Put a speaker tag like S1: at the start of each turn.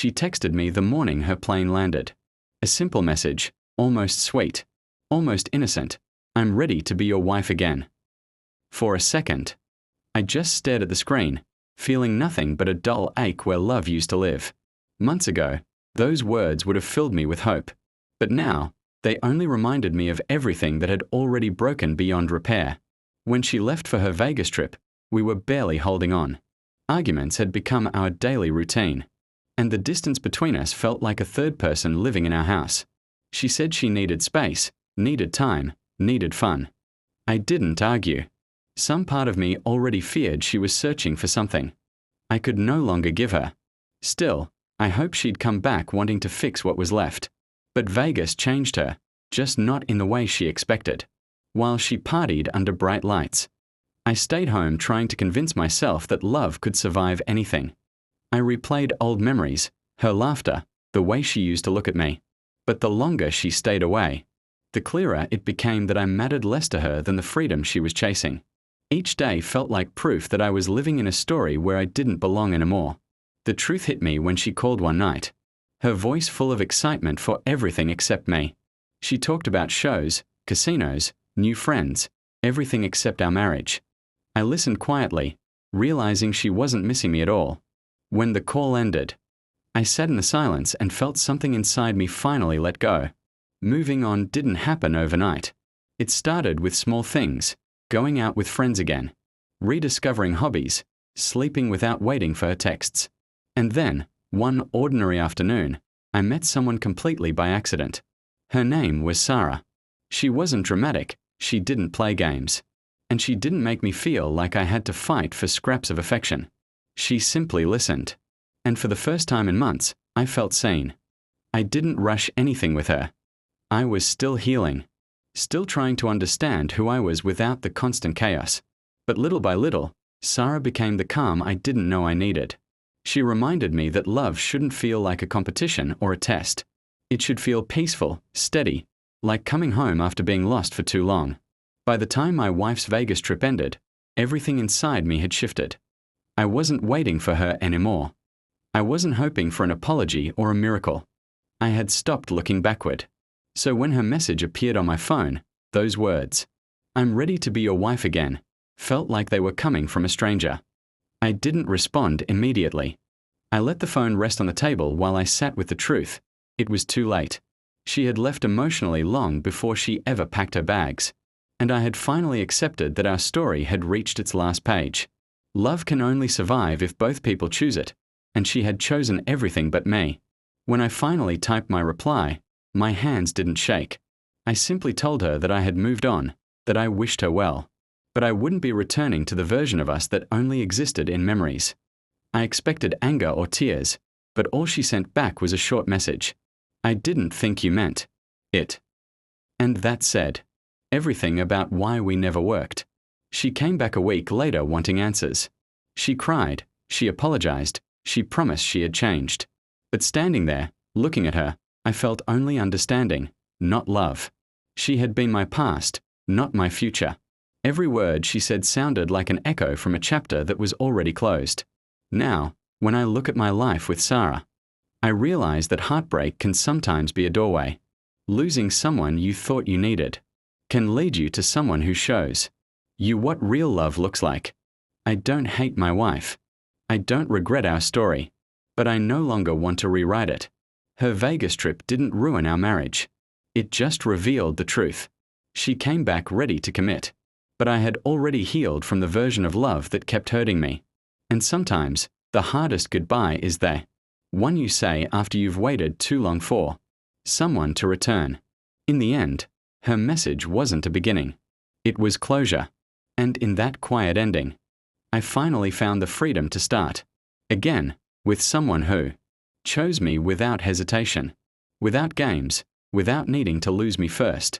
S1: She texted me the morning her plane landed. A simple message, almost sweet, almost innocent. I'm ready to be your wife again. For a second, I just stared at the screen, feeling nothing but a dull ache where love used to live. Months ago, those words would have filled me with hope. But now, they only reminded me of everything that had already broken beyond repair. When she left for her Vegas trip, we were barely holding on. Arguments had become our daily routine, and the distance between us felt like a third person living in our house. She said she needed space, needed time, needed fun. I didn't argue. Some part of me already feared she was searching for something I could no longer give her. Still, I hoped she'd come back wanting to fix what was left. But Vegas changed her, just not in the way she expected. While she partied under bright lights, I stayed home trying to convince myself that love could survive anything. I replayed old memories, her laughter, the way she used to look at me. But the longer she stayed away, the clearer it became that I mattered less to her than the freedom she was chasing. Each day felt like proof that I was living in a story where I didn't belong anymore. The truth hit me when she called one night, her voice full of excitement for everything except me. She talked about shows, casinos, new friends, everything except our marriage. I listened quietly, realizing she wasn't missing me at all. When the call ended, I sat in the silence and felt something inside me finally let go. Moving on didn't happen overnight. It started with small things, going out with friends again, rediscovering hobbies, sleeping without waiting for her texts. And then, one ordinary afternoon, I met someone completely by accident. Her name was Sarah. She wasn't dramatic, she didn't play games, and she didn't make me feel like I had to fight for scraps of affection. She simply listened. And for the first time in months, I felt sane. I didn't rush anything with her. I was still healing, still trying to understand who I was without the constant chaos. But little by little, Sarah became the calm I didn't know I needed. She reminded me that love shouldn't feel like a competition or a test. It should feel peaceful, steady, like coming home after being lost for too long. By the time my wife's Vegas trip ended, everything inside me had shifted. I wasn't waiting for her anymore. I wasn't hoping for an apology or a miracle. I had stopped looking backward. So when her message appeared on my phone, those words, "I'm ready to be your wife again," felt like they were coming from a stranger. I didn't respond immediately. I let the phone rest on the table while I sat with the truth. It was too late. She had left emotionally long before she ever packed her bags. And I had finally accepted that our story had reached its last page. Love can only survive if both people choose it, and she had chosen everything but me. When I finally typed my reply, my hands didn't shake. I simply told her that I had moved on, that I wished her well, but I wouldn't be returning to the version of us that only existed in memories. I expected anger or tears, but all she sent back was a short message. "I didn't think you meant it." And that said everything about why we never worked. She came back a week later wanting answers. She cried, she apologized, she promised she had changed. But standing there, looking at her, I felt only understanding, not love. She had been my past, not my future. Every word she said sounded like an echo from a chapter that was already closed. Now, when I look at my life with Sarah, I realize that heartbreak can sometimes be a doorway. Losing someone you thought you needed can lead you to someone who shows you what real love looks like. I don't hate my wife. I don't regret our story, but I no longer want to rewrite it. Her Vegas trip didn't ruin our marriage. It just revealed the truth. She came back ready to commit, but I had already healed from the version of love that kept hurting me. And sometimes, the hardest goodbye is the one you say after you've waited too long for someone to return. In the end, her message wasn't a beginning. It was closure. And in that quiet ending, I finally found the freedom to start again with someone who chose me without hesitation, without games, without needing to lose me first.